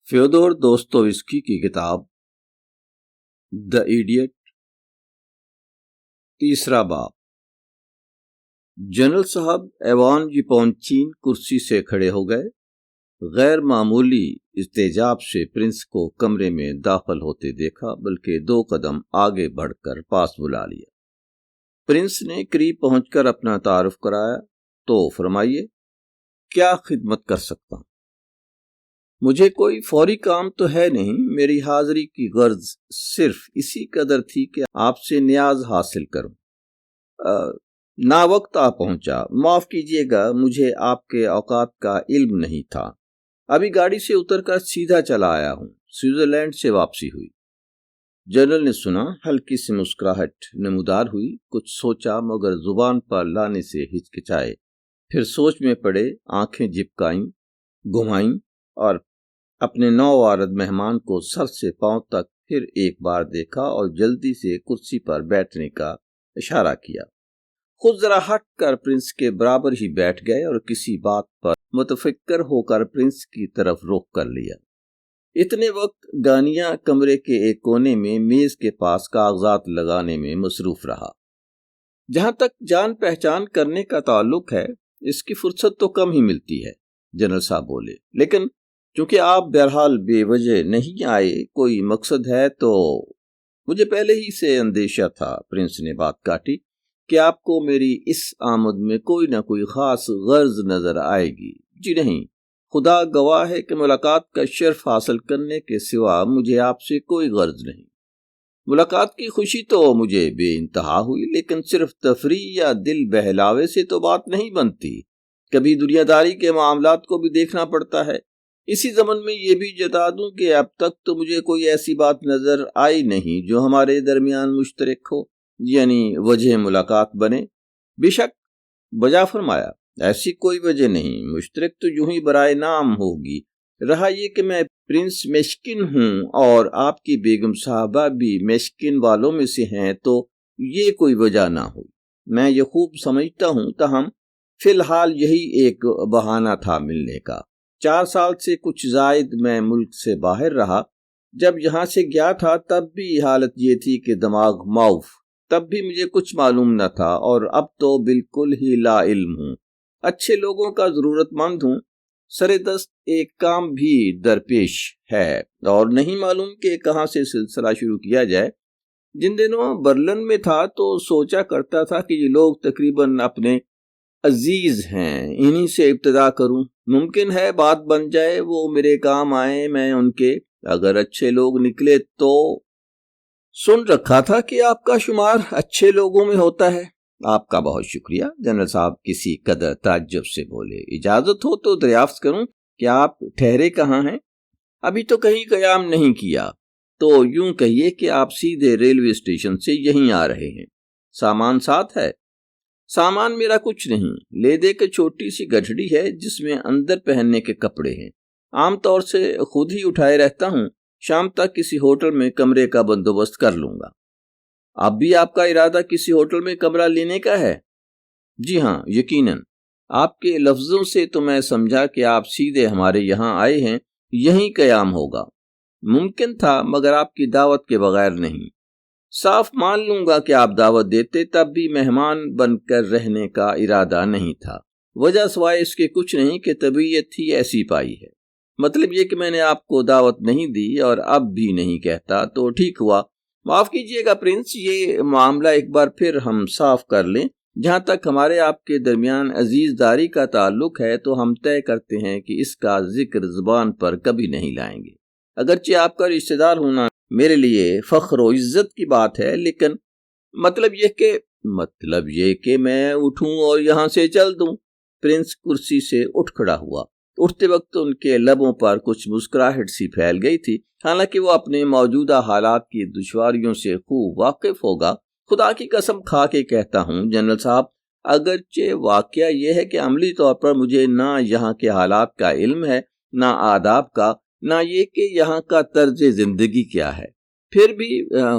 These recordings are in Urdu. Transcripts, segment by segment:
فیودور دوستویسکی کی کتاب دی ایڈیٹ، تیسرا باب۔ جنرل صاحب ایوان یپونچین کرسی سے کھڑے ہو گئے۔ غیر معمولی استعجاب سے پرنس کو کمرے میں داخل ہوتے دیکھا، بلکہ 2 قدم آگے بڑھ کر پاس بلا لیا۔ پرنس نے قریب پہنچ کر اپنا تعارف کرایا۔ تو فرمائیے، کیا خدمت کر سکتا ہوں؟ مجھے کوئی فوری کام تو ہے نہیں، میری حاضری کی غرض صرف اسی قدر تھی کہ آپ سے نیاز حاصل کروں۔ نا وقت آ پہنچا، معاف کیجیے گا، مجھے آپ کے اوقات کا علم نہیں تھا۔ ابھی گاڑی سے اتر کر سیدھا چلا آیا ہوں، سوئٹزرلینڈ سے واپسی ہوئی۔ جنرل نے سنا، ہلکی سی مسکراہٹ نمودار ہوئی، کچھ سوچا مگر زبان پر لانے سے ہچکچائے، پھر سوچ میں پڑے، آنکھیں جھپکائیں، گھمائیں اور اپنے نوآمد مہمان کو سر سے پاؤں تک پھر ایک بار دیکھا اور جلدی سے کرسی پر بیٹھنے کا اشارہ کیا۔ خود ذرا ہٹ کر پرنس کے برابر ہی بیٹھ گئے اور کسی بات پر متفکر ہو کر پرنس کی طرف رخ کر لیا۔ اتنے وقت گانیا کمرے کے ایک کونے میں میز کے پاس کاغذات لگانے میں مصروف رہا۔ جہاں تک جان پہچان کرنے کا تعلق ہے، اس کی فرصت تو کم ہی ملتی ہے، جنرل صاحب بولے، لیکن چونکہ آپ بہرحال بے وجہ نہیں آئے، کوئی مقصد ہے تو مجھے پہلے ہی سے اندیشہ تھا، پرنس نے بات کاٹی، کہ آپ کو میری اس آمد میں کوئی نہ کوئی خاص غرض نظر آئے گی۔ جی نہیں، خدا گواہ ہے کہ ملاقات کا شرف حاصل کرنے کے سوا مجھے آپ سے کوئی غرض نہیں۔ ملاقات کی خوشی تو مجھے بے انتہا ہوئی، لیکن صرف تفریح یا دل بہلاوے سے تو بات نہیں بنتی، کبھی دنیا داری کے معاملات کو بھی دیکھنا پڑتا ہے۔ اسی ضمن میں یہ بھی جتا دوں کہ اب تک تو مجھے کوئی ایسی بات نظر آئی نہیں جو ہمارے درمیان مشترک ہو، یعنی وجہ ملاقات بنے۔ بے شک، بجا فرمایا، ایسی کوئی وجہ نہیں، مشترک تو یوں ہی برائے نام ہوگی۔ رہا یہ کہ میں پرنس مشکن ہوں اور آپ کی بیگم صاحبہ بھی مشکن والوں میں سے ہیں، تو یہ کوئی وجہ نہ ہوئی۔ میں یہ خوب سمجھتا ہوں، تاہم فی الحال یہی ایک بہانہ تھا ملنے کا۔ 4 سال سے کچھ زائد میں ملک سے باہر رہا۔ جب یہاں سے گیا تھا تب بھی حالت یہ تھی کہ دماغ معاف، تب بھی مجھے کچھ معلوم نہ تھا، اور اب تو بالکل ہی لا علم ہوں، اچھے لوگوں کا ضرورت مند ہوں۔ سر دست ایک کام بھی درپیش ہے اور نہیں معلوم کہ کہاں سے سلسلہ شروع کیا جائے۔ جن دنوں برلن میں تھا تو سوچا کرتا تھا کہ یہ لوگ تقریباً اپنے عزیز ہیں، انہی سے ابتدا کروں، ممکن ہے بات بن جائے، وہ میرے کام آئیں، میں ان کے، اگر اچھے لوگ نکلے تو۔ سن رکھا تھا کہ آپ کا شمار اچھے لوگوں میں ہوتا ہے۔ آپ کا بہت شکریہ، جنرل صاحب کسی قدر تعجب سے بولے۔ اجازت ہو تو دریافت کروں کہ آپ ٹھہرے کہاں ہیں؟ ابھی تو کہیں قیام نہیں کیا، تو یوں کہیے کہ آپ سیدھے ریلوے اسٹیشن سے یہیں آ رہے ہیں۔ سامان ساتھ ہے؟ سامان میرا کچھ نہیں، لے دے کے چھوٹی سی گٹھڑی ہے جس میں اندر پہننے کے کپڑے ہیں، عام طور سے خود ہی اٹھائے رہتا ہوں، شام تک کسی ہوٹل میں کمرے کا بندوبست کر لوں گا۔ اب بھی آپ کا ارادہ کسی ہوٹل میں کمرہ لینے کا ہے؟ جی ہاں، یقیناً۔ آپ کے لفظوں سے تو میں سمجھا کہ آپ سیدھے ہمارے یہاں آئے ہیں، یہیں قیام ہوگا۔ ممکن تھا مگر آپ کی دعوت کے بغیر نہیں۔ صاف مان لوں گا کہ آپ دعوت دیتے، تب بھی مہمان بن کر رہنے کا ارادہ نہیں تھا۔ وجہ سوائے اس کے کچھ نہیں کہ طبیعت ہی ایسی پائی ہے۔ مطلب یہ کہ میں نے آپ کو دعوت نہیں دی اور اب بھی نہیں کہتا تو ٹھیک ہوا۔ معاف کیجیے گا پرنس، یہ معاملہ ایک بار پھر ہم صاف کر لیں۔ جہاں تک ہمارے آپ کے درمیان عزیز داری کا تعلق ہے تو ہم طے کرتے ہیں کہ اس کا ذکر زبان پر کبھی نہیں لائیں گے۔ اگرچہ آپ کا رشتہ دار ہونا میرے لیے فخر و عزت کی بات ہے، لیکن مطلب یہ کہ میں اٹھوں اور یہاں سے چل دوں۔ پرنس کرسی سے اٹھ کھڑا ہوا۔ اٹھتے وقت ان کے لبوں پر کچھ مسکراہٹ سی پھیل گئی تھی، حالانکہ وہ اپنے موجودہ حالات کی دشواریوں سے خوب واقف ہوگا۔ خدا کی قسم کھا کے کہتا ہوں جنرل صاحب، اگرچہ واقعہ یہ ہے کہ عملی طور پر مجھے نہ یہاں کے حالات کا علم ہے، نہ آداب کا، نہ یہ کہ یہاں کا طرز زندگی کیا ہے، پھر بھی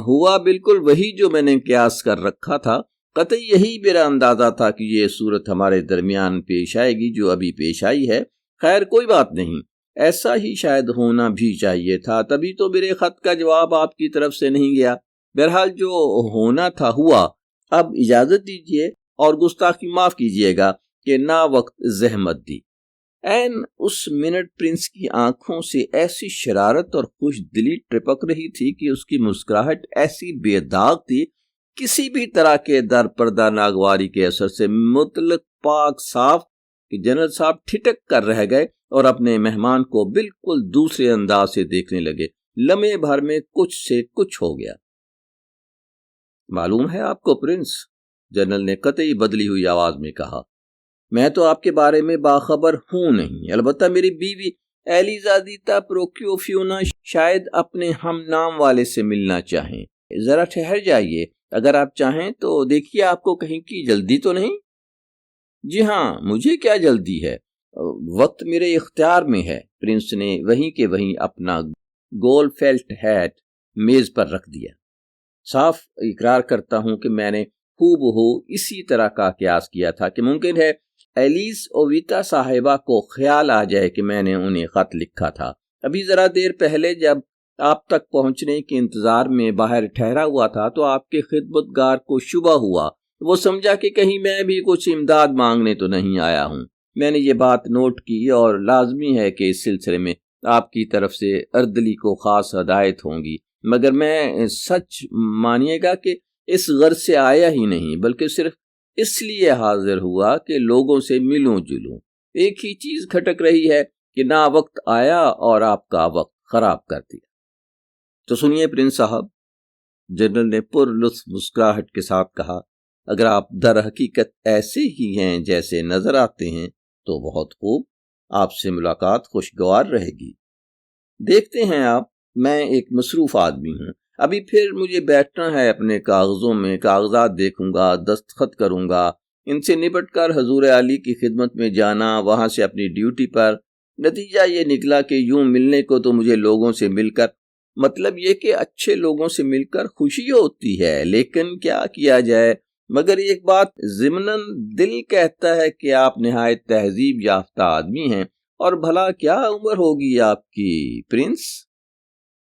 ہوا بالکل وہی جو میں نے قیاس کر رکھا تھا۔ قطعی یہی میرا اندازہ تھا کہ یہ صورت ہمارے درمیان پیش آئے گی جو ابھی پیش آئی ہے۔ خیر کوئی بات نہیں، ایسا ہی شاید ہونا بھی چاہیے تھا، تبھی تو میرے خط کا جواب آپ کی طرف سے نہیں گیا۔ بہرحال جو ہونا تھا ہوا، اب اجازت دیجیے اور گستاخی معاف کیجیے گا کہ نا وقت زحمت دی۔ این اس منٹ پرنس کی آنکھوں سے ایسی شرارت اور خوش دلی ٹپک رہی تھی کہ اس کی مسکراہٹ ایسی بے داغ تھی، کسی بھی طرح کے در پردہ ناگواری کے اثر سے مطلق پاک صاف، کہ جنرل صاحب ٹھٹک کر رہ گئے اور اپنے مہمان کو بالکل دوسرے انداز سے دیکھنے لگے۔ لمحے بھر میں کچھ سے کچھ ہو گیا۔ معلوم ہے آپ کو پرنس، جنرل نے قطعی بدلی ہوئی آواز میں کہا، میں تو آپ کے بارے میں باخبر ہوں نہیں، البتہ میری بیوی ایلیزابیتا پروکیوفیونا شاید اپنے ہم نام والے سے ملنا چاہیں۔ ذرا ٹھہر جائیے، اگر آپ چاہیں تو دیکھیے آپ کو کہیں کی جلدی تو نہیں؟ جی ہاں، مجھے کیا جلدی ہے، وقت میرے اختیار میں ہے۔ پرنس نے وہیں کے وہیں اپنا گول فیلٹ ہیٹ میز پر رکھ دیا۔ صاف اقرار کرتا ہوں کہ میں نے ہو بہو اسی طرح کا قیاس کیا تھا کہ ممکن ہے ایلیس اویتا صاحبہ کو خیال آ جائے کہ میں نے انہیں خط لکھا تھا۔ ابھی ذرا دیر پہلے جب آپ تک پہنچنے کے انتظار میں باہر ٹھہرا ہوا تھا تو آپ کے خدمتگار کو شبہ ہوا، وہ سمجھا کہ کہیں میں بھی کچھ امداد مانگنے تو نہیں آیا ہوں۔ میں نے یہ بات نوٹ کی اور لازمی ہے کہ اس سلسلے میں آپ کی طرف سے اردلی کو خاص ہدایت ہوں گی، مگر میں سچ مانیے گا کہ اس غرض سے آیا ہی نہیں، بلکہ صرف اس لیے حاضر ہوا کہ لوگوں سے ملوں جلوں۔ ایک ہی چیز کھٹک رہی ہے کہ نا وقت آیا اور آپ کا وقت خراب کر دیا۔ تو سنیے پرنس صاحب، جنرل نے پر لطف مسکراہٹ کے ساتھ کہا، اگر آپ در حقیقت ایسے ہی ہیں جیسے نظر آتے ہیں تو بہت خوب، آپ سے ملاقات خوشگوار رہے گی۔ دیکھتے ہیں آپ، میں ایک مصروف آدمی ہوں، ابھی پھر مجھے بیٹھنا ہے، اپنے کاغذوں میں کاغذات دیکھوں گا، دستخط کروں گا، ان سے نپٹ کر حضور علی کی خدمت میں جانا، وہاں سے اپنی ڈیوٹی پر۔ نتیجہ یہ نکلا کہ یوں ملنے کو تو مجھے لوگوں سے مل کر، مطلب یہ کہ اچھے لوگوں سے مل کر خوشی ہوتی ہے، لیکن کیا کیا جائے، مگر ایک بات ضمناً دل کہتا ہے کہ آپ نہایت تہذیب یافتہ آدمی ہیں، اور بھلا کیا عمر ہوگی آپ کی پرنس؟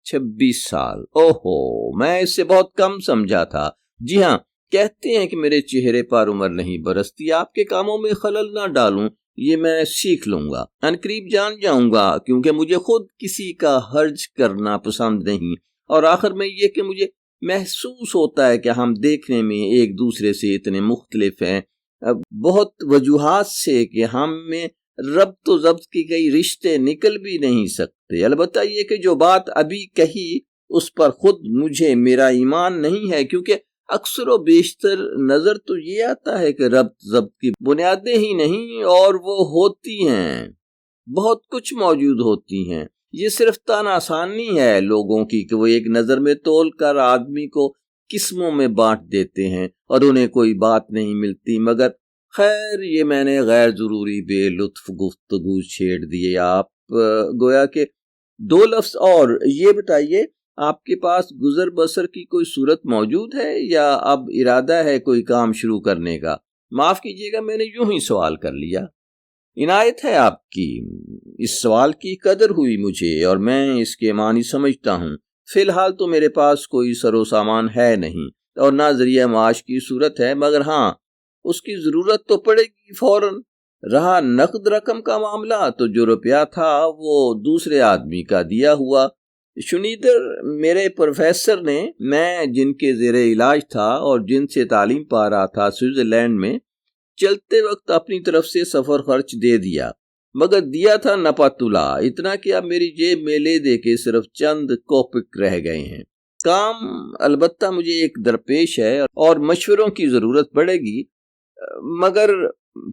26 سال۔ اوہو، میں اس سے بہت کم سمجھا تھا۔ جی ہاں، کہتے ہیں کہ میرے چہرے پر عمر نہیں برستی۔ آپ کے کاموں میں خلل نہ ڈالوں، یہ میں سیکھ لوں گا، عنقریب جان جاؤں گا، کیونکہ مجھے خود کسی کا حرج کرنا پسند نہیں، اور آخر میں یہ کہ مجھے محسوس ہوتا ہے کہ ہم دیکھنے میں ایک دوسرے سے اتنے مختلف ہیں، بہت وجوہات سے، کہ ہم میں ربط و ضبط کی کئی رشتے نکل بھی نہیں سکتے۔ البتہ یہ کہ جو بات ابھی کہی اس پر خود مجھے میرا ایمان نہیں ہے، کیونکہ اکثر و بیشتر نظر تو یہ آتا ہے کہ ربط ضبط کی بنیادیں ہی نہیں، اور وہ ہوتی ہیں، بہت کچھ موجود ہوتی ہیں۔ یہ صرف تن آسانی ہے لوگوں کی کہ وہ ایک نظر میں تول کر آدمی کو قسموں میں بانٹ دیتے ہیں اور انہیں کوئی بات نہیں ملتی، مگر خیر یہ میں نے غیر ضروری بے لطف گفتگو چھیڑ دیے۔ آپ گویا کہ 2 لفظ اور یہ بتائیے، آپ کے پاس گزر بسر کی کوئی صورت موجود ہے یا اب ارادہ ہے کوئی کام شروع کرنے کا؟ معاف کیجیے گا، میں نے یوں ہی سوال کر لیا۔ عنایت ہے آپ کی، اس سوال کی قدر ہوئی مجھے اور میں اس کے معنی سمجھتا ہوں۔ فی الحال تو میرے پاس کوئی سر و سامان ہے نہیں اور نہ ذریعہ معاش کی صورت ہے، مگر ہاں اس کی ضرورت تو پڑے گی فوراً۔ رہا نقد رقم کا معاملہ، تو جو روپیہ تھا وہ دوسرے آدمی کا دیا ہوا۔ شنیدر میرے پروفیسر نے، میں جن کے زیر علاج تھا اور جن سے تعلیم پا رہا تھا سوئٹزرلینڈ میں، چلتے وقت اپنی طرف سے سفر خرچ دے دیا، مگر دیا تھا نپاتلا، اتنا کہ اب میری جیب میں لے دے کے صرف چند کوپک رہ گئے ہیں۔ کام البتہ مجھے ایک درپیش ہے اور مشوروں کی ضرورت پڑے گی، مگر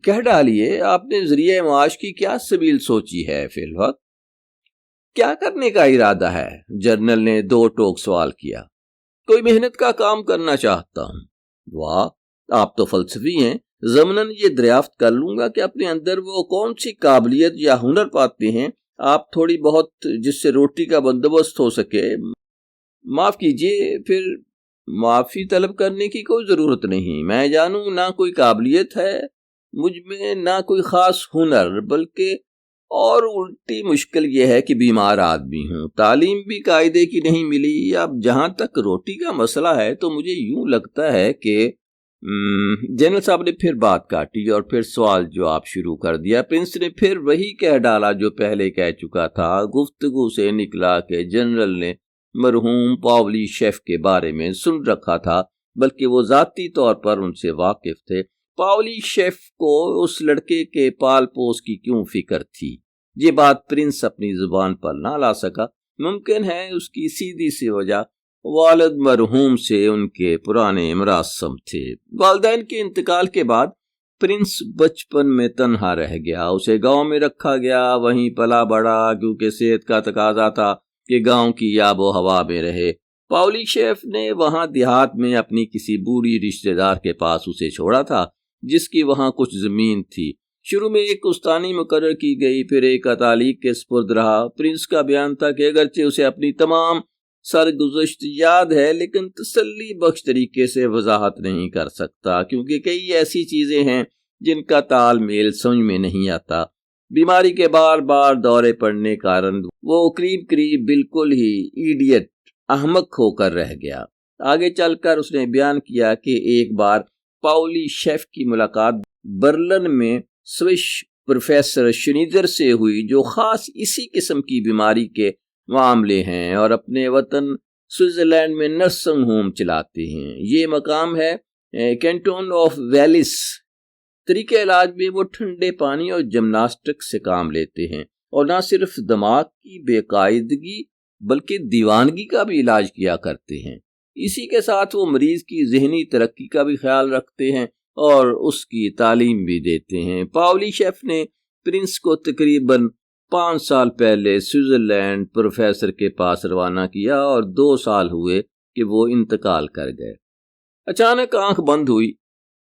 کہہ ڈالیے آپ نے ذریعہ معاش کی کیا سبیل سوچی ہے فی الوقت؟ کیا کرنے کا ارادہ ہے؟ جنرل نے 2 ٹوک سوال کیا۔ کوئی محنت کا کام کرنا چاہتا ہوں۔ واہ، آپ تو فلسفی ہیں۔ ضمناً یہ دریافت کر لوں گا کہ اپنے اندر وہ کون سی قابلیت یا ہنر پاتے ہیں آپ تھوڑی بہت جس سے روٹی کا بندوبست ہو سکے؟ معاف کیجیے، پھر معافی طلب کرنے کی کوئی ضرورت نہیں۔ میں جانوں نہ کوئی قابلیت ہے مجھ میں، نہ کوئی خاص ہنر، بلکہ اور الٹی مشکل یہ ہے کہ بیمار آدمی ہوں، تعلیم بھی قاعدے کی نہیں ملی۔ اب جہاں تک روٹی کا مسئلہ ہے تو مجھے یوں لگتا ہے کہ جنرل صاحب نے پھر بات کاٹی اور پھر سوال جواب شروع کر دیا۔ پرنس نے پھر وہی کہہ ڈالا جو پہلے کہہ چکا تھا۔ گفتگو سے نکلا کہ جنرل نے مرحوم پاولی شیف کے بارے میں سن رکھا تھا، بلکہ وہ ذاتی طور پر ان سے واقف تھے۔ پاولی شیف کو اس لڑکے کے پال پوس کی کیوں فکر تھی؟ یہ بات پرنس اپنی زبان پر نہ لا سکا۔ ممکن ہے اس کی سیدھی سی وجہ والد مرحوم سے ان کے پرانے مراسم تھے۔ والدین کے انتقال کے بعد پرنس بچپن میں تنہا رہ گیا۔ اسے گاؤں میں رکھا گیا، وہیں پلا بڑا، کیونکہ صحت کا تقاضا تھا کہ گاؤں کی آب و ہوا میں رہے۔ پاولی شیف نے وہاں دیہات میں اپنی کسی بوڑھی رشتہ دار کے پاس اسے چھوڑا تھا، جس کی وہاں کچھ زمین تھی۔ شروع میں ایک استانی مقرر کی گئی، پھر ایک تعلیق کے سپرد رہا۔ پرنس کا بیان تھا کہ اگرچہ اسے اپنی تمام سرگزشت یاد ہے، لیکن تسلی بخش طریقے سے وضاحت نہیں کر سکتا، کیونکہ کئی ایسی چیزیں ہیں جن کا تال میل سمجھ میں نہیں آتا۔ بیماری کے بار بار دورے پڑنے کارن وہ قریب قریب بالکل ہی ایڈیٹ، احمق ہو کر رہ گیا۔ آگے چل کر اس نے بیان کیا کہ ایک بار پاولی شیف کی ملاقات برلن میں سوئس پروفیسر شنیدر سے ہوئی، جو خاص اسی قسم کی بیماری کے معاملے ہیں اور اپنے وطن سوئٹزرلینڈ میں نرسنگ ہوم چلاتے ہیں۔ یہ مقام ہے کینٹون آف ویلس۔ طریقہ علاج میں وہ ٹھنڈے پانی اور جمناسٹک سے کام لیتے ہیں، اور نہ صرف دماغ کی بے قاعدگی بلکہ دیوانگی کا بھی علاج کیا کرتے ہیں۔ اسی کے ساتھ وہ مریض کی ذہنی ترقی کا بھی خیال رکھتے ہیں اور اس کی تعلیم بھی دیتے ہیں۔ پاولی شیف نے پرنس کو تقریباً 5 سال پہلے سوئٹزرلینڈ پروفیسر کے پاس روانہ کیا، اور 2 سال ہوئے کہ وہ انتقال کر گئے۔ اچانک آنکھ بند ہوئی،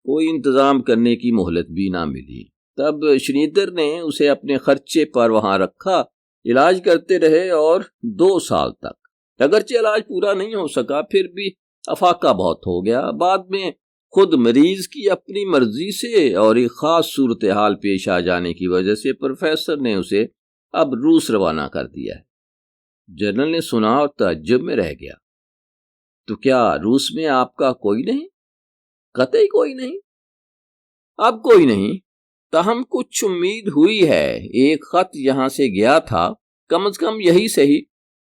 کوئی انتظام کرنے کی مہلت بھی نہ ملی۔ تب شنیدر نے اسے اپنے خرچے پر وہاں رکھا، علاج کرتے رہے، اور 2 سال تک۔ اگرچہ علاج پورا نہیں ہو سکا، پھر بھی افاقہ بہت ہو گیا۔ بعد میں خود مریض کی اپنی مرضی سے اور ایک خاص صورتحال پیش آ جانے کی وجہ سے پروفیسر نے اسے اب روس روانہ کر دیا ہے۔ جنرل نے سنا اور تعجب میں رہ گیا۔ تو کیا روس میں آپ کا کوئی نہیں؟ قطعی کوئی نہیں۔ اب کوئی نہیں، تاہم کچھ امید ہوئی ہے۔ ایک خط یہاں سے گیا تھا، کم از کم یہی صحیح۔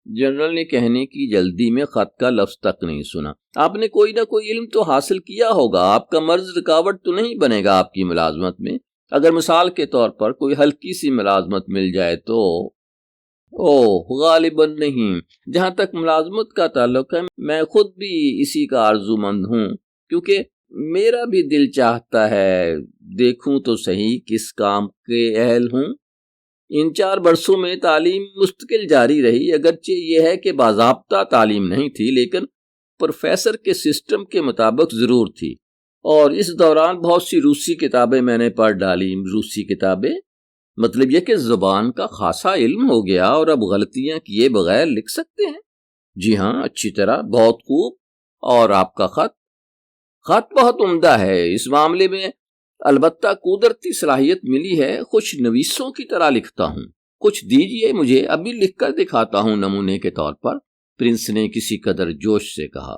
جنرل نے کہنے کی جلدی میں خط کا لفظ تک نہیں سنا۔ آپ نے کوئی نہ کوئی علم تو حاصل کیا ہوگا، آپ کا مرض رکاوٹ تو نہیں بنے گا آپ کی ملازمت میں؟ اگر مثال کے طور پر کوئی ہلکی سی ملازمت مل جائے تو؟ غالباً نہیں۔ جہاں تک ملازمت کا تعلق ہے، میں خود بھی اسی کا آرزو مند ہوں، کیونکہ میرا بھی دل چاہتا ہے دیکھوں تو صحیح کس کام کے اہل ہوں۔ ان 4 برسوں میں تعلیم مستقل جاری رہی، اگرچہ یہ ہے کہ باضابطہ تعلیم نہیں تھی، لیکن پروفیسر کے سسٹم کے مطابق ضرور تھی۔ اور اس دوران بہت سی روسی کتابیں میں نے پڑھ ڈالی۔ روسی کتابیں مطلب یہ کہ زبان کا خاصا علم ہو گیا اور اب غلطیاں کیے بغیر لکھ سکتے ہیں۔ جی ہاں، اچھی طرح، بہت خوب۔ اور آپ کا خط بہت عمدہ ہے۔ اس معاملے میں البتہ قدرتی صلاحیت ملی ہے، خوش نویسوں کی طرح لکھتا ہوں۔ کچھ دیجئے مجھے، ابھی لکھ کر دکھاتا ہوں نمونے کے طور پر، پرنس نے کسی قدر جوش سے کہا۔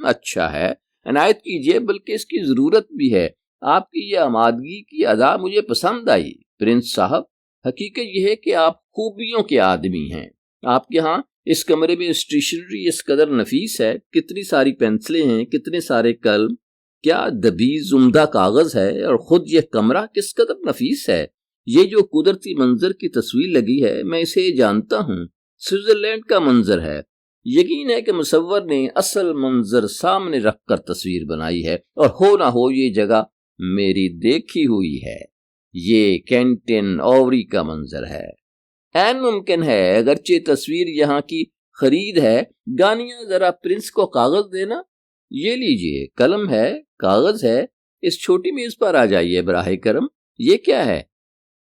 اچھا ہے، عنایت کیجئے، بلکہ اس کی ضرورت بھی ہے۔ آپ کی یہ آمادگی کی ادا مجھے پسند آئی۔ پرنس صاحب، حقیقت یہ ہے کہ آپ خوبیوں کے آدمی ہیں۔ آپ کے ہاں اس کمرے میں اسٹیشنری اس قدر نفیس ہے، کتنی ساری پینسلیں ہیں، کتنے سارے قلم، کیا دبیز عمدہ کاغذ ہے، اور خود یہ کمرہ کس قدر نفیس ہے۔ یہ جو قدرتی منظر کی تصویر لگی ہے، میں اسے جانتا ہوں، سوئٹزرلینڈ کا منظر ہے۔ یقین ہے کہ مصور نے اصل منظر سامنے رکھ کر تصویر بنائی ہے، اور ہو نہ ہو یہ جگہ میری دیکھی ہوئی ہے۔ یہ کینٹن اوری کا منظر ہے۔ عین ممکن ہے، اگرچہ تصویر یہاں کی خرید ہے۔ گانیہ، ذرا پرنس کو کاغذ دینا۔ یہ لیجئے، قلم ہے، کاغذ ہے، اس چھوٹی میز پر آ جائیے براہ کرم۔ یہ کیا ہے؟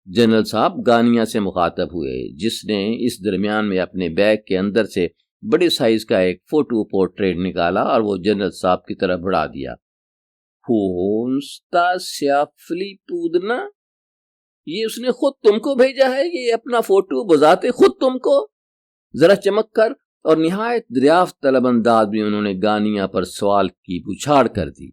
جنرل صاحب گانیہ سے مخاطب ہوئے، جس نے اس درمیان میں اپنے بیگ کے اندر سے بڑے سائز کا ایک فوٹو پورٹریٹ نکالا اور وہ جنرل صاحب کی طرف بڑھا دیا۔ ہونستا سیافلی پودنا؟ یہ اس نے خود تم کو بھیجا ہے، یہ اپنا فوٹو بذات خود تم کو؟ ذرا چمک کر اور نہایت دریافت طلب انداز میں انہوں نے گانیہ پر سوال کی بچھاڑ کر دی۔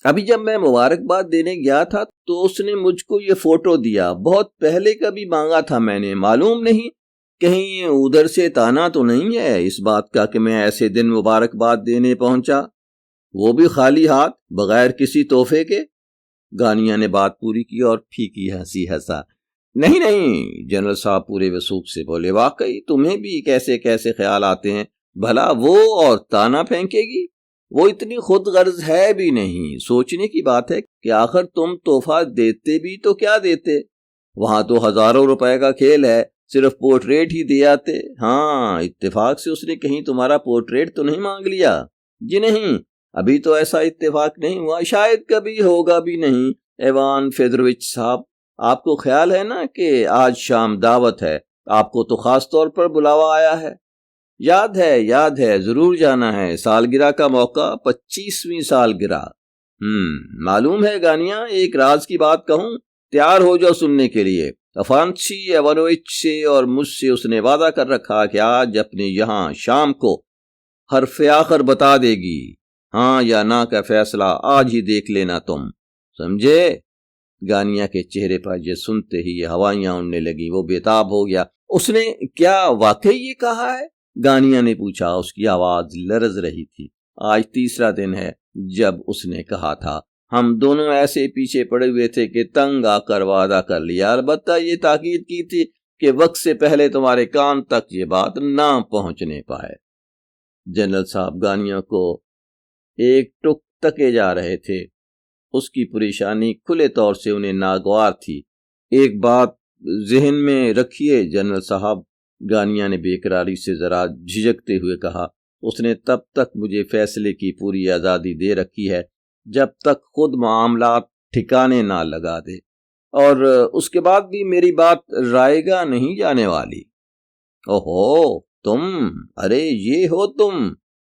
ابھی جب میں مبارکباد دینے گیا تھا تو اس نے مجھ کو یہ فوٹو دیا، بہت پہلے کا بھی مانگا تھا میں نے، معلوم نہیں کہیں ادھر سے تانا تو نہیں ہے اس بات کا کہ میں ایسے دن مبارکباد دینے پہنچا، وہ بھی خالی ہاتھ، بغیر کسی تحفے کے؟ گانیہ نے بات پوری کی اور پھیکی ہنسی ہنسا۔ نہیں نہیں، جنرل صاحب پورے وثوق سے بولے، واقعی تمہیں بھی کیسے کیسے خیال آتے ہیں، بھلا وہ اور تانا پھینکے گی؟ وہ اتنی خود غرض ہے بھی نہیں۔ سوچنے کی بات ہے کہ آخر تم تحفہ دیتے بھی تو کیا دیتے؟ وہاں تو ہزاروں روپے کا کھیل ہے، صرف پورٹریٹ ہی دے آتے۔ ہاں، اتفاق سے اس نے کہیں تمہارا پورٹریٹ تو نہیں مانگ لیا؟ جی نہیں، ابھی تو ایسا اتفاق نہیں ہوا، شاید کبھی ہوگا بھی نہیں۔ ایوان فیدروچ صاحب، آپ کو خیال ہے نا کہ آج شام دعوت ہے، آپ کو تو خاص طور پر بلاوا آیا ہے؟ یاد ہے، ضرور جانا ہے، سالگرہ کا موقع، 25ویں سالگرہ۔ معلوم ہے گانیہ، ایک راز کی بات کہوں؟ تیار ہو جاؤ سننے کے لیے۔ افانسی ایوانوچ سے اور مجھ سے اس نے وعدہ کر رکھا کہ آج اپنے یہاں شام کو حرف آخر بتا دے گی، ہاں یا نہ کا فیصلہ آج ہی دیکھ لینا تم، سمجھے؟ گانیہ کے چہرے پر یہ سنتے ہی یہ ہوائیاں اڑنے لگی، وہ بےتاب ہو گیا۔ اس نے کیا واقعی یہ کہا ہے؟ گانیہ نے پوچھا، اس کی آواز لرز رہی تھی۔ آج تیسرا دن ہے جب اس نے کہا تھا۔ ہم دونوں ایسے پیچھے پڑے ہوئے تھے کہ تنگ آ کر وعدہ کر لیا، البتہ یہ تاکید کی تھی کہ وقت سے پہلے تمہارے کان تک یہ بات نہ پہنچنے پائے۔ جنرل صاحب گانیہ کو ایک ٹک تکے جا رہے تھے، اس کی پریشانی کھلے طور سے انہیں ناگوار تھی۔ ایک بات ذہن میں رکھیے جنرل صاحب، گانیہ نے بے قراری سے ذرا جھجکتے ہوئے کہا، اس نے تب تک مجھے فیصلے کی پوری آزادی دے رکھی ہے جب تک خود معاملات ٹھکانے نہ لگا دے، اور اس کے بعد بھی میری بات رائے گا نہیں جانے والی۔ اوہو تم، ارے یہ ہو تم؟